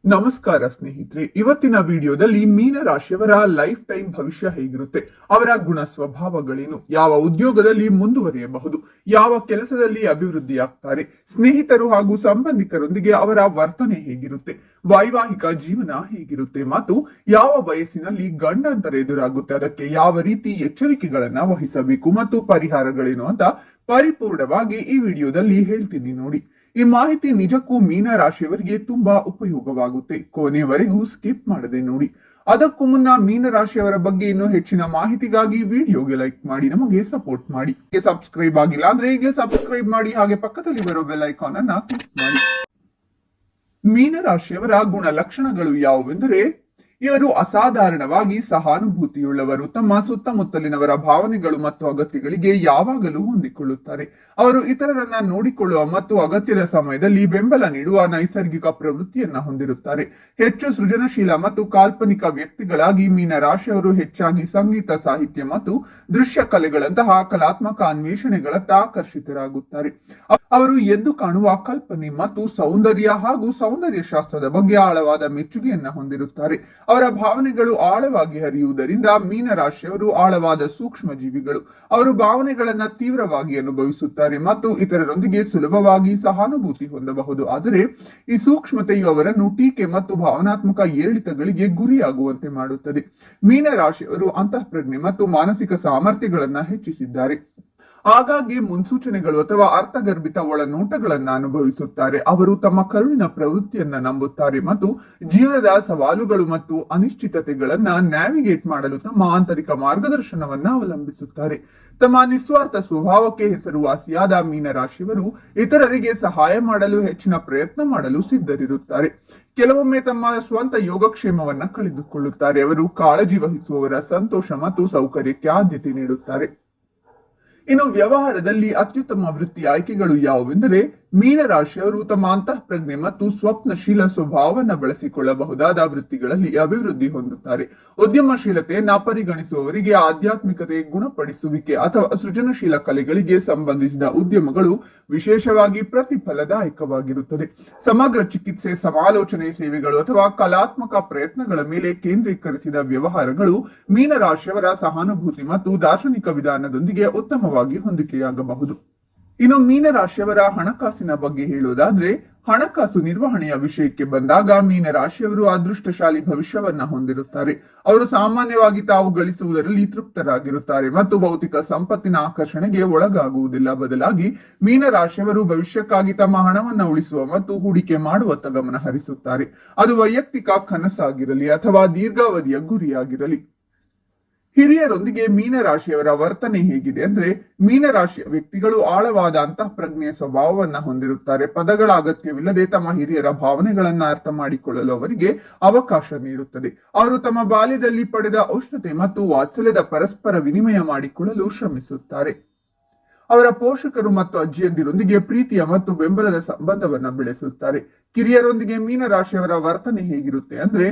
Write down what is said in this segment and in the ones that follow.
ನಮಸ್ಕಾರ ಸ್ನೇಹಿತರೆ, ಇವತ್ತಿನ ವಿಡಿಯೋದಲ್ಲಿ ಮೀನ ರಾಶಿಯವರ ಲೈಫ್ ಟೈಮ್ ಭವಿಷ್ಯ ಹೇಗಿರುತ್ತೆ, ಅವರ ಗುಣ ಸ್ವಭಾವಗಳೇನು, ಯಾವ ಉದ್ಯೋಗದಲ್ಲಿ ಮುಂದುವರಿಯಬಹುದು, ಯಾವ ಕೆಲಸದಲ್ಲಿ ಅಭಿವೃದ್ಧಿಯಾಗ್ತಾರೆ, ಸ್ನೇಹಿತರು ಹಾಗೂ ಸಂಬಂಧಿಕರೊಂದಿಗೆ ಅವರ ವರ್ತನೆ ಹೇಗಿರುತ್ತೆ, ವೈವಾಹಿಕ ಜೀವನ ಹೇಗಿರುತ್ತೆ ಮತ್ತು ಯಾವ ವಯಸ್ಸಿನಲ್ಲಿ ಗಂಡಾಂತರ ಎದುರಾಗುತ್ತೆ, ಅದಕ್ಕೆ ಯಾವ ರೀತಿ ಎಚ್ಚರಿಕೆಗಳನ್ನ ವಹಿಸಬೇಕು ಮತ್ತು ಪರಿಹಾರಗಳೇನು ಅಂತ ಪರಿಪೂರ್ಣವಾಗಿ ಈ ವಿಡಿಯೋದಲ್ಲಿ ಹೇಳ್ತೀನಿ ನೋಡಿ. ಈ ಮಾಹಿತಿ ನಿಜಕ್ಕೂ ಮೀನ ರಾಶಿಯವರಿಗೆ ತುಂಬಾ ಉಪಯೋಗವಾಗುತ್ತೆ. ಕೊನೆಯವರೆಗೂ ಸ್ಕಿಪ್ ಮಾಡದೆ ನೋಡಿ. ಅದಕ್ಕೂ ಮುನ್ನ ಮೀನ ರಾಶಿಯವರ ಬಗ್ಗೆ ಇನ್ನೂ ಹೆಚ್ಚಿನ ಮಾಹಿತಿಗಾಗಿ ವಿಡಿಯೋಗೆ ಲೈಕ್ ಮಾಡಿ, ನಮಗೆ ಸಪೋರ್ಟ್ ಮಾಡಿ. ಸಬ್ಸ್ಕ್ರೈಬ್ ಆಗಿಲ್ಲ ಅಂದ್ರೆ ಈಗಲೇ ಸಬ್ಸ್ಕ್ರೈಬ್ ಮಾಡಿ, ಹಾಗೆ ಪಕ್ಕದಲ್ಲಿ ಬರೋ ಬೆಲ್ ಐಕಾನ್ ಅನ್ನ ಕ್ಲಿಕ್ ಮಾಡಿ. ಮೀನ ರಾಶಿಯವರ ಗುಣಲಕ್ಷಣಗಳು ಯಾವುವೆಂದರೆ, ಇವರು ಅಸಾಧಾರಣವಾಗಿ ಸಹಾನುಭೂತಿಯುಳ್ಳವರು. ತಮ್ಮ ಸುತ್ತಮುತ್ತಲಿನವರ ಭಾವನೆಗಳು ಮತ್ತು ಅಗತ್ಯಗಳಿಗೆ ಯಾವಾಗಲೂ ಹೊಂದಿಕೊಳ್ಳುತ್ತಾರೆ. ಅವರು ಇತರರನ್ನ ನೋಡಿಕೊಳ್ಳುವ ಮತ್ತು ಅಗತ್ಯದ ಸಮಯದಲ್ಲಿ ಬೆಂಬಲ ನೀಡುವ ನೈಸರ್ಗಿಕ ಪ್ರವೃತ್ತಿಯನ್ನ ಹೊಂದಿರುತ್ತಾರೆ. ಹೆಚ್ಚು ಸೃಜನಶೀಲ ಮತ್ತು ಕಾಲ್ಪನಿಕ ವ್ಯಕ್ತಿಗಳಾಗಿ ಮೀನ ರಾಶಿಯವರು ಹೆಚ್ಚಾಗಿ ಸಂಗೀತ, ಸಾಹಿತ್ಯ ಮತ್ತು ದೃಶ್ಯ ಕಲೆಗಳಂತಹ ಕಲಾತ್ಮಕ ಅನ್ವೇಷಣೆಗಳತ್ತ ಆಕರ್ಷಿತರಾಗುತ್ತಾರೆ. ಅವರು ಎದ್ದು ಕಾಣುವ ಕಲ್ಪನೆ ಮತ್ತು ಸೌಂದರ್ಯ ಹಾಗೂ ಸೌಂದರ್ಯ ಶಾಸ್ತ್ರದ ಬಗ್ಗೆ ಆಳವಾದ ಮೆಚ್ಚುಗೆಯನ್ನ ಹೊಂದಿರುತ್ತಾರೆ. ಅವರ ಭಾವನೆಗಳು ಆಳವಾಗಿ ಹರಿಯುವುದರಿಂದ ಮೀನ ರಾಶಿಯವರು ಆಳವಾದ ಸೂಕ್ಷ್ಮ ಜೀವಿಗಳು. ಅವರು ಭಾವನೆಗಳನ್ನ ತೀವ್ರವಾಗಿ ಅನುಭವಿಸುತ್ತಾರೆ ಮತ್ತು ಇತರರೊಂದಿಗೆ ಸುಲಭವಾಗಿ ಸಹಾನುಭೂತಿ ಹೊಂದಬಹುದು. ಆದರೆ ಈ ಸೂಕ್ಷ್ಮತೆಯು ಅವರನ್ನು ಟೀಕೆ ಮತ್ತು ಭಾವನಾತ್ಮಕ ಏರಿಳಿತಗಳಿಗೆ ಗುರಿಯಾಗುವಂತೆ ಮಾಡುತ್ತದೆ. ಮೀನ ರಾಶಿಯವರು ಅಂತಃಪ್ರಜ್ಞೆ ಮತ್ತು ಮಾನಸಿಕ ಸಾಮರ್ಥ್ಯಗಳನ್ನ ಹೆಚ್ಚಿಸಿದ್ದಾರೆ. ಆಗಾಗ್ಗೆ ಮುನ್ಸೂಚನೆಗಳು ಅಥವಾ ಅರ್ಥಗರ್ಭಿತ ಒಳನೋಟಗಳನ್ನ ಅನುಭವಿಸುತ್ತಾರೆ. ಅವರು ತಮ್ಮ ಕರುಳಿನ ಪ್ರವೃತ್ತಿಯನ್ನ ನಂಬುತ್ತಾರೆ ಮತ್ತು ಜೀವನದ ಸವಾಲುಗಳು ಮತ್ತು ಅನಿಶ್ಚಿತತೆಗಳನ್ನ ನ್ಯಾವಿಗೇಟ್ ಮಾಡಲು ತಮ್ಮ ಆಂತರಿಕ ಮಾರ್ಗದರ್ಶನವನ್ನ ಅವಲಂಬಿಸುತ್ತಾರೆ. ತಮ್ಮ ನಿಸ್ವಾರ್ಥ ಸ್ವಭಾವಕ್ಕೆ ಹೆಸರುವಾಸಿಯಾದ ಮೀನ ರಾಶಿಯವರು ಇತರರಿಗೆ ಸಹಾಯ ಮಾಡಲು ಹೆಚ್ಚಿನ ಪ್ರಯತ್ನ ಮಾಡಲು ಸಿದ್ಧರಿರುತ್ತಾರೆ. ಕೆಲವೊಮ್ಮೆ ತಮ್ಮ ಸ್ವಂತ ಯೋಗಕ್ಷೇಮವನ್ನ ಕಳೆದುಕೊಳ್ಳುತ್ತಾರೆ. ಅವರು ಕಾಳಜಿ ವಹಿಸುವವರ ಸಂತೋಷ ಮತ್ತು ಸೌಕರ್ಯಕ್ಕೆ ಆದ್ಯತೆ ನೀಡುತ್ತಾರೆ. ಇನ್ನು ವ್ಯವಹಾರದಲ್ಲಿ ಅತ್ಯುತ್ತಮ ವೃತ್ತಿ ಆಯ್ಕೆಗಳು ಯಾವುವೆಂದರೆ, ಮೀನ ರಾಶಿಯವರು ತಮ್ಮ ಅಂತಃಪ್ರಜ್ಞೆ ಮತ್ತು ಸ್ವಪ್ನಶೀಲ ಸ್ವಭಾವವನ್ನು ಬಳಸಿಕೊಳ್ಳಬಹುದಾದ ವೃತ್ತಿಗಳಲ್ಲಿ ಅಭಿವೃದ್ಧಿ ಹೊಂದುತ್ತಾರೆ. ಉದ್ಯಮಶೀಲತೆಯನ್ನ ಪರಿಗಣಿಸುವವರಿಗೆ ಆಧ್ಯಾತ್ಮಿಕತೆ, ಗುಣಪಡಿಸುವಿಕೆ ಅಥವಾ ಸೃಜನಶೀಲ ಕಲೆಗಳಿಗೆ ಸಂಬಂಧಿಸಿದ ಉದ್ಯಮಗಳು ವಿಶೇಷವಾಗಿ ಪ್ರತಿಫಲದಾಯಕವಾಗಿರುತ್ತದೆ. ಸಮಗ್ರ ಚಿಕಿತ್ಸೆ, ಸಮಾಲೋಚನೆ ಸೇವೆಗಳು ಅಥವಾ ಕಲಾತ್ಮಕ ಪ್ರಯತ್ನಗಳ ಮೇಲೆ ಕೇಂದ್ರೀಕರಿಸಿದ ವ್ಯವಹಾರಗಳು ಮೀನ ರಾಶಿಯವರ ಸಹಾನುಭೂತಿ ಮತ್ತು ದಾರ್ಶನಿಕ ವಿಧಾನದೊಂದಿಗೆ ಉತ್ತಮವಾಗಿ ಹೊಂದಿಕೆಯಾಗಬಹುದು. ಇನ್ನು ಮೀನ ರಾಶಿಯವರ ಹಣಕಾಸಿನ ಬಗ್ಗೆ ಹೇಳುವುದಾದ್ರೆ, ಹಣಕಾಸು ನಿರ್ವಹಣೆಯ ವಿಷಯಕ್ಕೆ ಬಂದಾಗ ಮೀನ ರಾಶಿಯವರು ಅದೃಷ್ಟಶಾಲಿ ಭವಿಷ್ಯವನ್ನ ಹೊಂದಿರುತ್ತಾರೆ. ಅವರು ಸಾಮಾನ್ಯವಾಗಿ ತಾವು ಗಳಿಸುವುದರಲ್ಲಿ ತೃಪ್ತರಾಗಿರುತ್ತಾರೆ ಮತ್ತು ಭೌತಿಕ ಸಂಪತ್ತಿನ ಆಕರ್ಷಣೆಗೆ ಒಳಗಾಗುವುದಿಲ್ಲ. ಬದಲಾಗಿ ಮೀನ ರಾಶಿಯವರು ಭವಿಷ್ಯಕ್ಕಾಗಿ ತಮ್ಮ ಹಣವನ್ನ ಉಳಿಸುವ ಮತ್ತು ಹೂಡಿಕೆ ಮಾಡುವತ್ತ ಗಮನ ಹರಿಸುತ್ತಾರೆ. ಅದು ವೈಯಕ್ತಿಕ ಕನಸಾಗಿರಲಿ ಅಥವಾ ದೀರ್ಘಾವಧಿಯ ಗುರಿಯಾಗಿರಲಿ. ಹಿರಿಯರೊಂದಿಗೆ ಮೀನ ರಾಶಿಯವರ ವರ್ತನೆ ಹೇಗಿದೆ ಅಂದ್ರೆ, ಮೀನ ರಾಶಿಯ ವ್ಯಕ್ತಿಗಳು ಆಳವಾದ ಅಂತಃಪ್ರಜ್ಞೆಯ ಸ್ವಭಾವವನ್ನ ಹೊಂದಿರುತ್ತಾರೆ. ಪದಗಳ ಅಗತ್ಯವಿಲ್ಲದೆ ತಮ್ಮ ಹಿರಿಯರ ಭಾವನೆಗಳನ್ನ ಅರ್ಥ ಮಾಡಿಕೊಳ್ಳಲು ಅವರಿಗೆ ಅವಕಾಶ ನೀಡುತ್ತದೆ. ಅವರು ತಮ್ಮ ಬಾಲ್ಯದಲ್ಲಿ ಪಡೆದ ಉಷ್ಣತೆ ಮತ್ತು ವಾತ್ಸಲ್ಯದ ಪರಸ್ಪರ ವಿನಿಮಯ ಮಾಡಿಕೊಳ್ಳಲು ಶ್ರಮಿಸುತ್ತಾರೆ. ಅವರ ಪೋಷಕರು ಮತ್ತು ಅಜ್ಜಿಯಂದಿರೊಂದಿಗೆ ಪ್ರೀತಿಯ ಮತ್ತು ಬೆಂಬಲದ ಸಂಬಂಧವನ್ನ ಬೆಳೆಸುತ್ತಾರೆ. ಕಿರಿಯರೊಂದಿಗೆ ಮೀನ ರಾಶಿಯವರ ವರ್ತನೆ ಹೇಗಿರುತ್ತೆ ಅಂದ್ರೆ,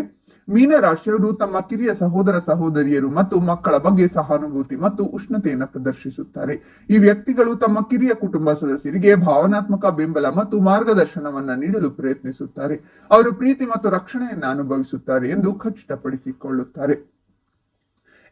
ಮೀನ ರಾಶಿಯವರು ತಮ್ಮ ಕಿರಿಯ ಸಹೋದರ ಸಹೋದರಿಯರು ಮತ್ತು ಮಕ್ಕಳ ಬಗ್ಗೆ ಸಹಾನುಭೂತಿ ಮತ್ತು ಉಷ್ಣತೆಯನ್ನು ಪ್ರದರ್ಶಿಸುತ್ತಾರೆ. ಈ ವ್ಯಕ್ತಿಗಳು ತಮ್ಮ ಕಿರಿಯ ಕುಟುಂಬ ಸದಸ್ಯರಿಗೆ ಭಾವನಾತ್ಮಕ ಬೆಂಬಲ ಮತ್ತು ಮಾರ್ಗದರ್ಶನವನ್ನ ನೀಡಲು ಪ್ರಯತ್ನಿಸುತ್ತಾರೆ. ಅವರು ಪ್ರೀತಿ ಮತ್ತು ರಕ್ಷಣೆಯನ್ನ ಅನುಭವಿಸುತ್ತಾರೆ ಎಂದು ಖಚಿತಪಡಿಸಿಕೊಳ್ಳುತ್ತಾರೆ.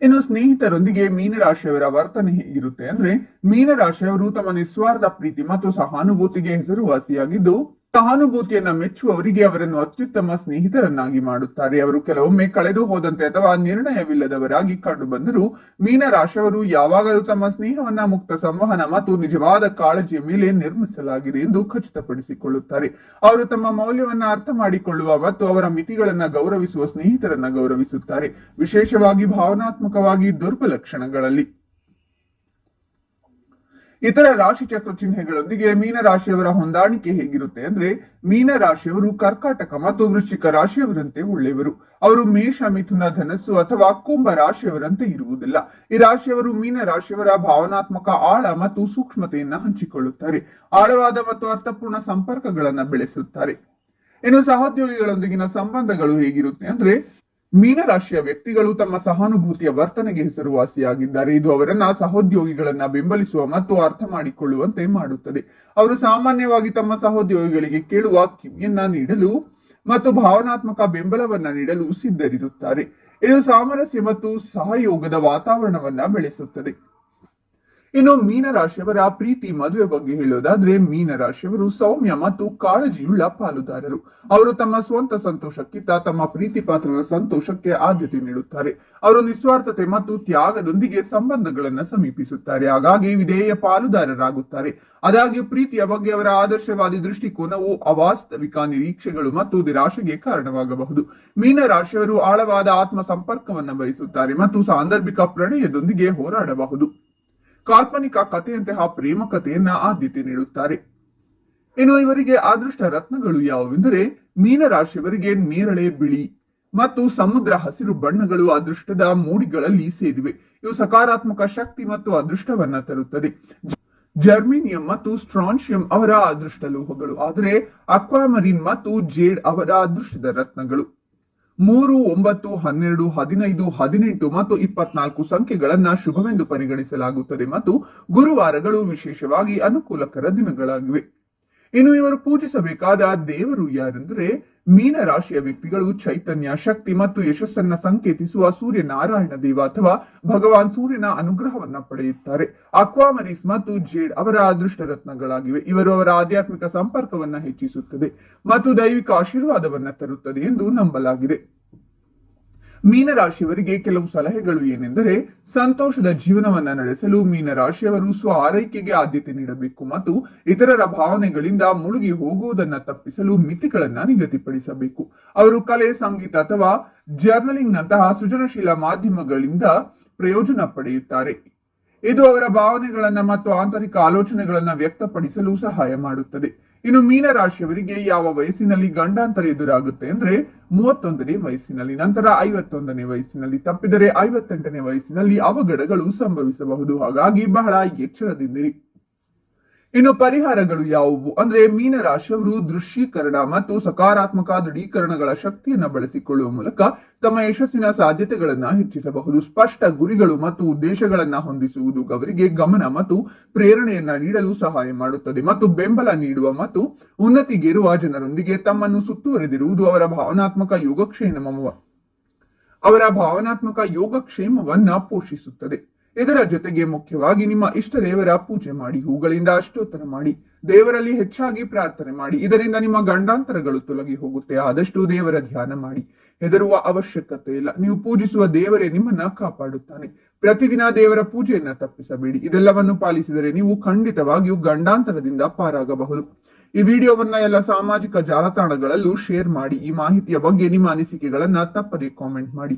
ಇನ್ನು ಸ್ನೇಹಿತರೊಂದಿಗೆ ಮೀನ ರಾಶಿಯವರ ವರ್ತನೆ ಹೇಗಿರುತ್ತೆ ಅಂದ್ರೆ, ಮೀನ ರಾಶಿಯವರು ತಮ್ಮ ನಿಸ್ವಾರ್ಥ ಪ್ರೀತಿ ಮತ್ತು ಸಹಾನುಭೂತಿಗೆ ಹೆಸರುವಾಸಿಯಾಗಿದ್ದು, ಸಹಾನುಭೂತಿಯನ್ನ ಮೆಚ್ಚುವವರಿಗೆ ಅವರನ್ನು ಅತ್ಯುತ್ತಮ ಸ್ನೇಹಿತರನ್ನಾಗಿ ಮಾಡುತ್ತಾರೆ. ಅವರು ಕೆಲವೊಮ್ಮೆ ಕಳೆದು ಹೋದಂತೆ ಅಥವಾ ನಿರ್ಣಯವಿಲ್ಲದವರಾಗಿ ಕಂಡು ಬಂದರೂ ಮೀನ ರಾಶಿಯವರು ಯಾವಾಗಲೂ ತಮ್ಮ ಸ್ನೇಹವನ್ನ ಮುಕ್ತ ಸಂವಹನ ಮತ್ತು ನಿಜವಾದ ಕಾಳಜಿಯ ಮೇಲೆ ನಿರ್ಮಿಸಲಾಗಿದೆ ಎಂದು ಖಚಿತಪಡಿಸಿಕೊಳ್ಳುತ್ತಾರೆ. ಅವರು ತಮ್ಮ ಮೌಲ್ಯವನ್ನ ಅರ್ಥ ಮಾಡಿಕೊಳ್ಳುವ ಮತ್ತು ಅವರ ಮಿತಿಗಳನ್ನ ಗೌರವಿಸುವ ಸ್ನೇಹಿತರನ್ನ ಗೌರವಿಸುತ್ತಾರೆ, ವಿಶೇಷವಾಗಿ ಭಾವನಾತ್ಮಕವಾಗಿ ದುರ್ಬಲ ಕ್ಷಣಗಳಲ್ಲಿ. ಇತರ ರಾಶಿ ಚಕ್ರ ಚಿಹ್ನೆಗಳೊಂದಿಗೆ ಮೀನ ರಾಶಿಯವರ ಹೊಂದಾಣಿಕೆ ಹೇಗಿರುತ್ತೆ ಅಂದ್ರೆ, ಮೀನ ರಾಶಿಯವರು ಕರ್ಕಾಟಕ ಮತ್ತು ವೃಶ್ಚಿಕ ರಾಶಿಯವರಂತೆ ಒಳ್ಳೆಯವರು. ಅವರು ಮೇಷ, ಮಿಥುನ, ಧನಸ್ಸು ಅಥವಾ ಕುಂಭ ರಾಶಿಯವರಂತೆ ಇರುವುದಿಲ್ಲ. ಈ ರಾಶಿಯವರು ಮೀನ ರಾಶಿಯವರ ಭಾವನಾತ್ಮಕ ಆಳ ಮತ್ತು ಸೂಕ್ಷ್ಮತೆಯನ್ನ ಹಂಚಿಕೊಳ್ಳುತ್ತಾರೆ. ಆಳವಾದ ಮತ್ತು ಅರ್ಥಪೂರ್ಣ ಸಂಪರ್ಕಗಳನ್ನ ಬೆಳೆಸುತ್ತಾರೆ. ಇನ್ನು ಸಹೋದ್ಯೋಗಿಗಳೊಂದಿಗಿನ ಸಂಬಂಧಗಳು ಹೇಗಿರುತ್ತೆ ಅಂದ್ರೆ, ಮೀನ ರಾಶಿಯ ವ್ಯಕ್ತಿಗಳು ತಮ್ಮ ಸಹಾನುಭೂತಿಯ ವರ್ತನೆಗೆ ಹೆಸರುವಾಸಿಯಾಗಿದ್ದಾರೆ. ಇದು ಅವರನ್ನ ಸಹೋದ್ಯೋಗಿಗಳನ್ನ ಬೆಂಬಲಿಸುವ ಮತ್ತು ಅರ್ಥ ಮಾಡಿಕೊಳ್ಳುವಂತೆ ಮಾಡುತ್ತದೆ. ಅವರು ಸಾಮಾನ್ಯವಾಗಿ ತಮ್ಮ ಸಹೋದ್ಯೋಗಿಗಳಿಗೆ ಕೇಳುವ ಕಿವಿಯನ್ನ ನೀಡಲು ಮತ್ತು ಭಾವನಾತ್ಮಕ ಬೆಂಬಲವನ್ನ ನೀಡಲು ಸಿದ್ಧರಿರುತ್ತಾರೆ. ಇದು ಸಾಮರಸ್ಯ ಮತ್ತು ಸಹಯೋಗದ ವಾತಾವರಣವನ್ನ ಬೆಳೆಸುತ್ತದೆ. ಇನ್ನು ಮೀನರಾಶಿಯವರ ಪ್ರೀತಿ ಮದುವೆ ಬಗ್ಗೆ ಹೇಳೋದಾದ್ರೆ, ಮೀನರಾಶಿಯವರು ಸೌಮ್ಯ ಮತ್ತು ಕಾಳಜಿಯುಳ್ಳ ಪಾಲುದಾರರು. ಅವರು ತಮ್ಮ ಸ್ವಂತ ಸಂತೋಷಕ್ಕಿಂತ ತಮ್ಮ ಪ್ರೀತಿ ಪಾತ್ರರ ಸಂತೋಷಕ್ಕೆ ಆದ್ಯತೆ ನೀಡುತ್ತಾರೆ. ಅವರು ನಿಸ್ವಾರ್ಥತೆ ಮತ್ತು ತ್ಯಾಗದೊಂದಿಗೆ ಸಂಬಂಧಗಳನ್ನು ಸಮೀಪಿಸುತ್ತಾರೆ, ಹಾಗಾಗಿ ವಿಧೇಯ ಪಾಲುದಾರರಾಗುತ್ತಾರೆ. ಆದಾಗ್ಯೂ ಪ್ರೀತಿಯ ಬಗ್ಗೆ ಅವರ ಆದರ್ಶವಾದಿ ದೃಷ್ಟಿಕೋನವು ಅವಾಸ್ತವಿಕ ನಿರೀಕ್ಷೆಗಳು ಮತ್ತು ನಿರಾಶೆಗೆ ಕಾರಣವಾಗಬಹುದು. ಮೀನರಾಶಿಯವರು ಆಳವಾದ ಆತ್ಮ ಸಂಪರ್ಕವನ್ನು ಬಯಸುತ್ತಾರೆ ಮತ್ತು ಸಾಂದರ್ಭಿಕ ಪ್ರಣಯದೊಂದಿಗೆ ಹೋರಾಡಬಹುದು. ಕಾಲ್ಪನಿಕ ಕಥೆಯಂತಹ ಪ್ರೇಮ ಕಥೆಯನ್ನ ಆದ್ಯತೆ ನೀಡುತ್ತಾರೆ. ಇನ್ನು ಇವರಿಗೆ ಅದೃಷ್ಟ ರತ್ನಗಳು ಯಾವುವೆಂದರೆ, ಮೀನರಾಶಿಯವರಿಗೆ ನೇರಳೆ ಬಿಳಿ ಮತ್ತು ಸಮುದ್ರ ಹಸಿರು ಬಣ್ಣಗಳು ಅದೃಷ್ಟದ ಮೂಡಿಗಳಲ್ಲಿ ಸೇರಿವೆ. ಇವು ಸಕಾರಾತ್ಮಕ ಶಕ್ತಿ ಮತ್ತು ಅದೃಷ್ಟವನ್ನ ತರುತ್ತದೆ. ಜರ್ಮೇನಿಯಂ ಮತ್ತು ಸ್ಟ್ರಾನ್ಶಿಯಂ ಅವರ ಅದೃಷ್ಟ ಲೋಹಗಳು, ಆದರೆ ಅಕ್ವಾಮರಿನ್ ಮತ್ತು ಜೇಡ್ ಅವರ ಅದೃಷ್ಟದ ರತ್ನಗಳು. 3, 9, 12, 15, 18 ಮತ್ತು 24 ಸಂಖ್ಯೆಗಳನ್ನ ಶುಭವೆಂದು ಪರಿಗಣಿಸಲಾಗುತ್ತದೆ ಮತ್ತು ಗುರುವಾರಗಳು ವಿಶೇಷವಾಗಿ ಅನುಕೂಲಕರ ದಿನಗಳಾಗಿವೆ. ಇನ್ನು ಇವರು ಪೂಜಿಸಬೇಕಾದ ದೇವರು ಯಾರೆಂದರೆ, ಮೀನರಾಶಿಯ ವ್ಯಕ್ತಿಗಳು ಚೈತನ್ಯ, ಶಕ್ತಿ ಮತ್ತು ಯಶಸ್ಸನ್ನ ಸಂಕೇತಿಸುವ ಸೂರ್ಯನಾರಾಯಣ ದೇವ ಅಥವಾ ಭಗವಾನ್ ಸೂರ್ಯನ ಅನುಗ್ರಹವನ್ನ ಪಡೆಯುತ್ತಾರೆ. ಅಕ್ವಾಮರಿಸ್ ಮತ್ತು ಜೇಡ್ ಅವರ ಅದೃಷ್ಟ ರತ್ನಗಳಾಗಿವೆ. ಇವರು ಅವರ ಆಧ್ಯಾತ್ಮಿಕ ಸಂಪರ್ಕವನ್ನ ಹೆಚ್ಚಿಸುತ್ತದೆ ಮತ್ತು ದೈವಿಕ ಆಶೀರ್ವಾದವನ್ನ ತರುತ್ತದೆ ಎಂದು ನಂಬಲಾಗಿದೆ. ಮೀನರಾಶಿಯವರಿಗೆ ಕೆಲವು ಸಲಹೆಗಳು ಏನೆಂದರೆ, ಸಂತೋಷದ ಜೀವನವನ್ನ ನಡೆಸಲು ಮೀನರಾಶಿಯವರು ಸ್ವ ಆರೈಕೆಗೆ ಆದ್ಯತೆ ನೀಡಬೇಕು ಮತ್ತು ಇತರರ ಭಾವನೆಗಳಿಂದ ಮುಳುಗಿ ಹೋಗುವುದನ್ನು ತಪ್ಪಿಸಲು ಮಿತಿಗಳನ್ನ ನಿಗದಿಪಡಿಸಬೇಕು. ಅವರು ಕಲೆ, ಸಂಗೀತ ಅಥವಾ ಜರ್ನಲಿಂಗ್ ನಂತಹ ಸೃಜನಶೀಲ ಮಾಧ್ಯಮಗಳಿಂದ ಪ್ರಯೋಜನ ಪಡೆಯುತ್ತಾರೆ. ಇದು ಅವರ ಭಾವನೆಗಳನ್ನ ಮತ್ತು ಆಂತರಿಕ ಆಲೋಚನೆಗಳನ್ನ ವ್ಯಕ್ತಪಡಿಸಲು ಸಹಾಯ ಮಾಡುತ್ತದೆ. ಇನ್ನು ಮೀನರಾಶಿಯವರಿಗೆ ಯಾವ ವಯಸ್ಸಿನಲ್ಲಿ ಗಂಡಾಂತರ ಎದುರಾಗುತ್ತೆ ಅಂದ್ರೆ, 31ನೇ ವಯಸ್ಸಿನಲ್ಲಿ, ನಂತರ 51ನೇ ವಯಸ್ಸಿನಲ್ಲಿ, ತಪ್ಪಿದರೆ 58ನೇ ವಯಸ್ಸಿನಲ್ಲಿ ಅವಘಡಗಳು ಸಂಭವಿಸಬಹುದು. ಹಾಗಾಗಿ ಬಹಳ ಎಚ್ಚರದಿಂದಿರಿ. ಇನ್ನು ಪರಿಹಾರಗಳು ಯಾವುವು ಅಂದ್ರೆ, ಮೀನರಾಶಿಯವರು ದೃಶ್ಯೀಕರಣ ಮತ್ತು ಸಕಾರಾತ್ಮಕ ದೃಢೀಕರಣಗಳ ಶಕ್ತಿಯನ್ನ ಬಳಸಿಕೊಳ್ಳುವ ಮೂಲಕ ತಮ್ಮ ಯಶಸ್ಸಿನ ಸಾಧ್ಯತೆಗಳನ್ನ ಹೆಚ್ಚಿಸಬಹುದು. ಸ್ಪಷ್ಟ ಗುರಿಗಳು ಮತ್ತು ಉದ್ದೇಶಗಳನ್ನ ಹೊಂದಿಸುವುದು ಅವರಿಗೆ ಗಮನ ಮತ್ತು ಪ್ರೇರಣೆಯನ್ನ ನೀಡಲು ಸಹಾಯ ಮಾಡುತ್ತದೆ ಮತ್ತು ಬೆಂಬಲ ನೀಡುವ ಮತ್ತು ಉನ್ನತಿಗೇರುವ ಜನರೊಂದಿಗೆ ತಮ್ಮನ್ನು ಸುತ್ತುವರೆದಿರುವುದು ಅವರ ಭಾವನಾತ್ಮಕ ಯೋಗಕ್ಷೇಮವನ್ನ ಪೋಷಿಸುತ್ತದೆ. ಇದರ ಜೊತೆಗೆ ಮುಖ್ಯವಾಗಿ ನಿಮ್ಮ ಇಷ್ಟ ದೇವರ ಪೂಜೆ ಮಾಡಿ, ಹೂಗಳಿಂದ ಅಷ್ಟೋತ್ತರ ಮಾಡಿ, ದೇವರಲ್ಲಿ ಹೆಚ್ಚಾಗಿ ಪ್ರಾರ್ಥನೆ ಮಾಡಿ. ಇದರಿಂದ ನಿಮ್ಮ ಗಂಡಾಂತರಗಳು ತೊಲಗಿ ಹೋಗುತ್ತೆ. ಆದಷ್ಟು ದೇವರ ಧ್ಯಾನ ಮಾಡಿ. ಹೆದರುವ ಅವಶ್ಯಕತೆ ಇಲ್ಲ. ನೀವು ಪೂಜಿಸುವ ದೇವರೇ ನಿಮ್ಮನ್ನ ಕಾಪಾಡುತ್ತಾನೆ. ಪ್ರತಿದಿನ ದೇವರ ಪೂಜೆಯನ್ನ ತಪ್ಪಿಸಬೇಡಿ. ಇದೆಲ್ಲವನ್ನು ಪಾಲಿಸಿದರೆ ನೀವು ಖಂಡಿತವಾಗಿಯೂ ಗಂಡಾಂತರದಿಂದ ಪಾರಾಗಬಹುದು. ಈ ವಿಡಿಯೋವನ್ನ ಎಲ್ಲ ಸಾಮಾಜಿಕ ಜಾಲತಾಣಗಳಲ್ಲೂ ಶೇರ್ ಮಾಡಿ. ಈ ಮಾಹಿತಿಯ ಬಗ್ಗೆ ನಿಮ್ಮ ಅನಿಸಿಕೆಗಳನ್ನ ತಪ್ಪದೇ ಕಾಮೆಂಟ್ ಮಾಡಿ.